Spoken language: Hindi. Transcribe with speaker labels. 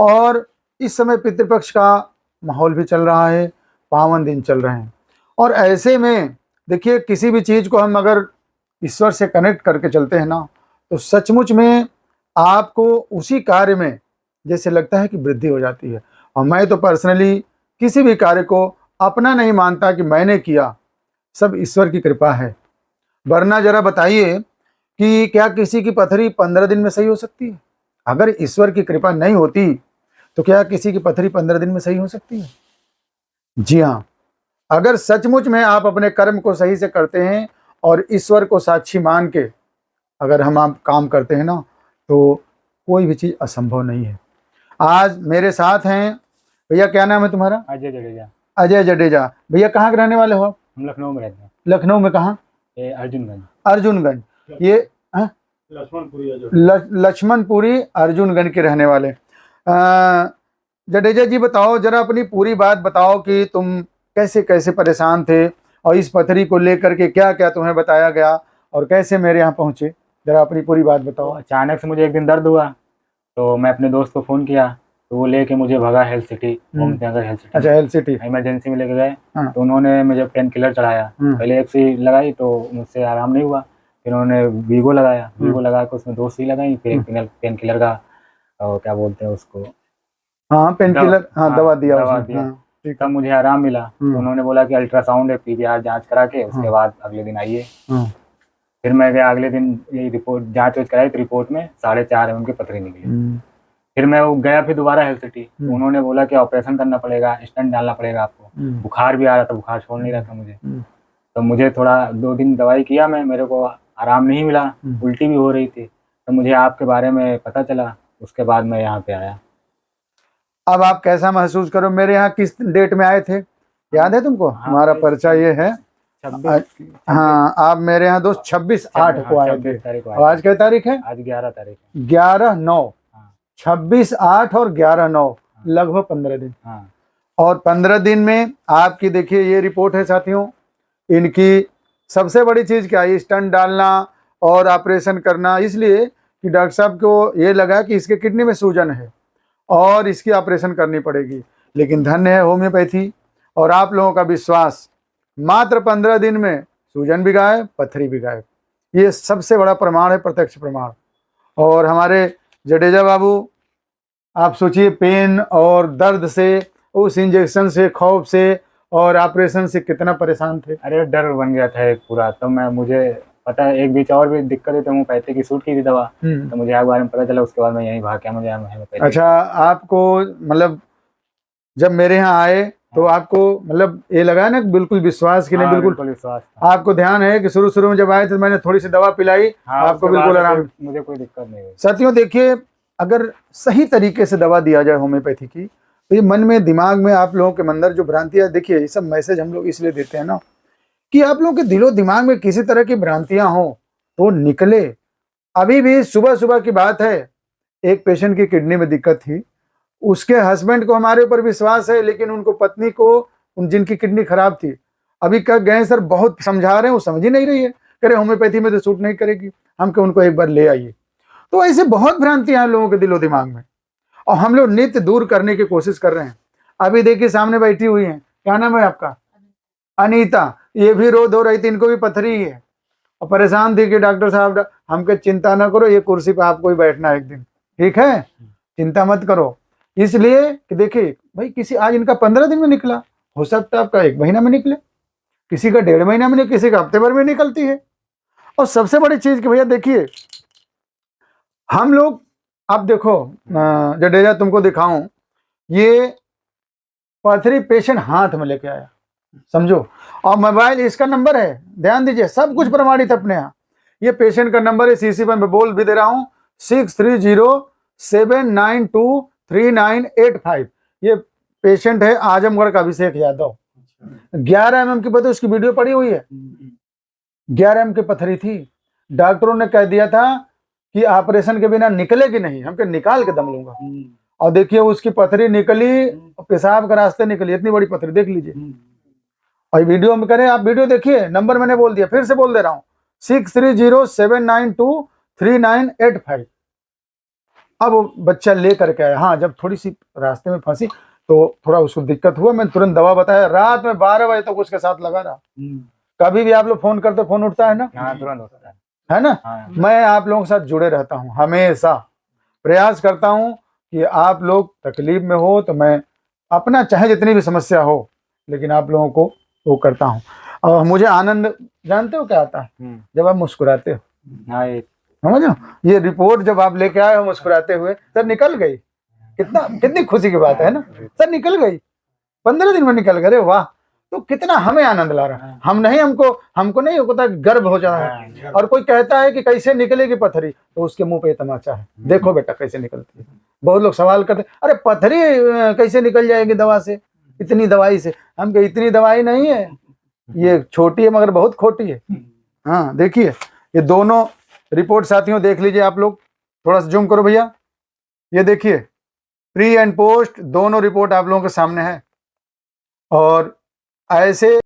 Speaker 1: और इस समय पितृपक्ष का माहौल भी चल रहा है, पावन दिन चल रहे हैं। और ऐसे में देखिए, किसी भी चीज़ को हम अगर ईश्वर से कनेक्ट करके चलते हैं ना, तो सचमुच में आपको उसी कार्य में जैसे लगता है कि वृद्धि हो जाती है। और मैं तो पर्सनली किसी भी कार्य को अपना नहीं मानता कि मैंने किया, सब ईश्वर की कृपा है। वरना जरा बताइए कि क्या किसी की पथरी 15 दिन में सही हो सकती है? अगर ईश्वर की कृपा नहीं होती तो क्या किसी की पथरी 15 दिन में सही हो सकती है? जी हाँ, अगर सचमुच में आप अपने कर्म को सही से करते हैं और ईश्वर को साक्षी मान के अगर हम आप काम करते हैं ना, तो कोई भी चीज़ असंभव नहीं है। आज मेरे साथ हैं भैया, क्या नाम है तुम्हारा?
Speaker 2: अजय जडेजा।
Speaker 1: अजय जडेजा। भैया कहाँ के रहने वाले हो आप?
Speaker 2: हम लखनऊ में रहते हैं।
Speaker 1: लखनऊ में कहाँ?
Speaker 2: अर्जुनगंज।
Speaker 1: अर्जुनगंज। ये लक्ष्मणपुरी अर्जुनगंज के रहने वाले। जडेजा जी बताओ जरा, अपनी पूरी बात बताओ कि तुम कैसे कैसे परेशान थे और इस पथरी को लेकर के क्या क्या तुम्हें बताया गया और कैसे मेरे यहाँ पहुँचे, जरा अपनी पूरी बात बताओ।
Speaker 2: तो अचानक से मुझे एक दिन दर्द हुआ, तो मैं अपने दोस्त को फ़ोन किया, तो वो लेके मुझे भगा health city, Om Nagar health city.
Speaker 1: अच्छा, हेल्थ सिटी
Speaker 2: इमरजेंसी में लेके गए।
Speaker 1: हाँ।
Speaker 2: तो उन्होंने मुझे पेन किलर चढ़ाया। पहले एक सुई लगाई तो मुझसे आराम नहीं हुआ, फिर उन्होंने वीगो लगाया, वीगो लगा के उसमें 2 सुई लगाई, फिर एक पेन किलर का क्या बोलते हैं उसको,
Speaker 1: हाँ पेन किलर, हाँ दवा दिया
Speaker 2: दवा
Speaker 1: उसने।
Speaker 2: दिया। तब मुझे आराम मिला। तो उन्होंने बोला कि अल्ट्रासाउंड है, पीवीआर जांच करा के उसके बाद अगले दिन आइए। फिर मैं गया अगले दिन, यही रिपोर्ट जांच कराई तो रिपोर्ट में 4.5 mm की पथरी निकली। फिर मैं गया फिर दोबारा हेल्थ सिटी, तो उन्होंने बोला कि ऑपरेशन करना पड़ेगा, स्टेंट डालना पड़ेगा आपको। बुखार भी आ रहा था, बुखार छोड़ नहीं रहा था मुझे। तो मुझे थोड़ा 2 दिन दवाई किया मैं, मेरे को आराम नहीं मिला, उल्टी भी हो रही थी। तो मुझे आपके बारे में पता चला, उसके बाद मैं यहाँ पे आया।
Speaker 1: अब आप कैसा महसूस करो? मेरे यहाँ किस डेट में आए थे, याद है तुमको? हमारा परिचय ये है। हाँ, आप मेरे यहाँ दोस्त 26/8 को आए थे। आज क्या तारीख है?
Speaker 2: आज 11 तारीख है।
Speaker 1: 11/9, 26/8 और 11/9, लगभग 15 दिन। और 15 दिन में आपकी देखिए ये रिपोर्ट है साथियों। इनकी सबसे बड़ी चीज़ क्या है? स्टंट डालना और ऑपरेशन करना, इसलिए कि डॉक्टर साहब को ये लगा कि इसके किडनी में सूजन है और इसकी ऑपरेशन करनी पड़ेगी। लेकिन धन्य है होम्योपैथी और आप लोगों का विश्वास, मात्र 15 दिन में सूजन भी गायब, पथरी भी गायब। ये सबसे बड़ा प्रमाण है, प्रत्यक्ष प्रमाण। और हमारे जडेजा बाबू, आप सोचिए पेन और दर्द से, उस इंजेक्शन से, खौफ से और ऑपरेशन से कितना परेशान थे।
Speaker 2: अरे डर बन गया था एक पूरा। तो मुझे पता है एक बीच और भी दिक्कत है, तो होम्योपैथी की सूट की थी दवा, तो मुझे आपके बारे में पता चला, उसके बाद मैं यहीं भाग गया। मुझे होम्योपैथी।
Speaker 1: अच्छा, आपको मतलब जब मेरे यहाँ आए तो आपको मतलब ये लगा ना बिल्कुल विश्वास की? नहीं, बिल्कुल
Speaker 2: विश्वास।
Speaker 1: आपको ध्यान है कि शुरू में जब आए थे मैंने थोड़ी सी दवा पिलाई, आपको बिल्कुल आराम?
Speaker 2: मुझे कोई दिक्कत नहीं हुई।
Speaker 1: साथियों देखिए, अगर सही तरीके से दवा दिया जाए होम्योपैथी की, तो ये मन में, दिमाग में आप लोगों के अंदर जो भ्रांतियां, देखिए ये सब मैसेज हम लोग इसलिए देते हैं ना कि आप लोगों के दिलो दिमाग में किसी तरह की भ्रांतियां हो तो निकले। अभी भी सुबह की बात है, एक पेशेंट की किडनी में दिक्कत थी, उसके हस्बैंड को हमारे ऊपर विश्वास है, लेकिन उनको पत्नी को, जिनकी किडनी खराब थी, अभी कह गए सर बहुत समझा रहे हैं, वो समझ ही नहीं रही है, कह रहे होम्योपैथी में तो सूट नहीं करेगी, हम कह उनको एक बार ले आइए। तो ऐसे बहुत भ्रांतियां हैं लोगों के दिलो दिमाग में और हम लोग नित्य दूर करने की कोशिश कर रहे हैं। अभी देखिए सामने बैठी हुई हैं, क्या नाम है आपका? अनीता। ये भी रो धो रही थी, इनको भी पथरी है और परेशान थी कि डॉक्टर साहब हमको चिंता ना करो, ये कुर्सी पे आपको ही बैठना है एक दिन, ठीक है, चिंता मत करो। इसलिए कि देखिए भाई, किसी आज इनका 15 दिन में निकला, हो सकता है आपका 1 महीना में निकले, किसी का 1.5 महीना में निकले, किसी का हफ्ते भर में निकलती है। और सबसे बड़ी चीज कि भैया देखिए, हम लोग, अब देखो जडेजा तुमको दिखाऊं, ये पथरी पेशेंट हाथ में लेके आया, समझो, और मोबाइल इसका नंबर है, ध्यान दीजिए, सब कुछ प्रमाणित अपने यहाँ। ये पेशेंट का नंबर है, सीसी पर मैं बोल भी दे रहा हूँ, 6307923985। ये पेशेंट है आजमगढ़ का अभिषेक यादव। 11 mm की पथरी, उसकी वीडियो पड़ी हुई है, 11 mm की पथरी थी। डॉक्टरों ने कह दिया था कि ऑपरेशन के बिना निकलेगी नहीं, हम निकाल के दम लूंगा। और देखिए उसकी पथरी निकली, पेशाब के रास्ते निकली, इतनी बड़ी पथरी, देख लीजिए। और वीडियो में करें, आप वीडियो देखिए, नंबर मैंने बोल दिया, फिर से बोल दे रहा हूँ, 6307923985। अब वो बच्चा ले करके आया। हाँ, जब थोड़ी सी रास्ते में फंसी तो थोड़ा उसको दिक्कत हुआ, मैं तुरंत दवा बताया। रात में 12 बजे तक उसके साथ लगा रहा। कभी भी आप लोग फोन करते, फोन उठता है ना?
Speaker 2: हाँ, तुरंत होता
Speaker 1: है ना?
Speaker 2: हाँ।
Speaker 1: मैं आप लोगों के साथ जुड़े रहता हूँ, हमेशा प्रयास करता हूँ कि आप लोग तकलीफ में हो तो मैं अपना, चाहे जितनी भी समस्या हो, लेकिन आप लोगों को वो करता हूँ। और मुझे आनंद जानते हो क्या आता है? जब आप मुस्कुराते हो।
Speaker 2: हाँ, ये
Speaker 1: समझ लो, ये रिपोर्ट जब आप लेके आए हो मुस्कुराते हुए, सर निकल गई, कितनी खुशी की बात है ना? सर निकल गई, 15 दिन में निकल गए, वाह! तो कितना हमें आनंद ला रहा है। हम नहीं, हमको नहीं होता, गर्व हो जा रहा है। और कोई कहता है कि कैसे निकलेगी पथरी, तो उसके मुंह पे तमाचा है, देखो बेटा कैसे निकलती है। बहुत लोग सवाल करते, अरे पथरी कैसे निकल जाएगी दवा से, इतनी दवाई से? हम कहे इतनी दवाई नहीं है, ये छोटी है मगर बहुत खोटी है। हाँ देखिए, ये दोनों रिपोर्ट साथियों देख लीजिए आप लोग, थोड़ा सा जूम करो भैया। ये देखिए, प्री एंड पोस्ट दोनों रिपोर्ट आप लोगों के सामने है। और ऐसे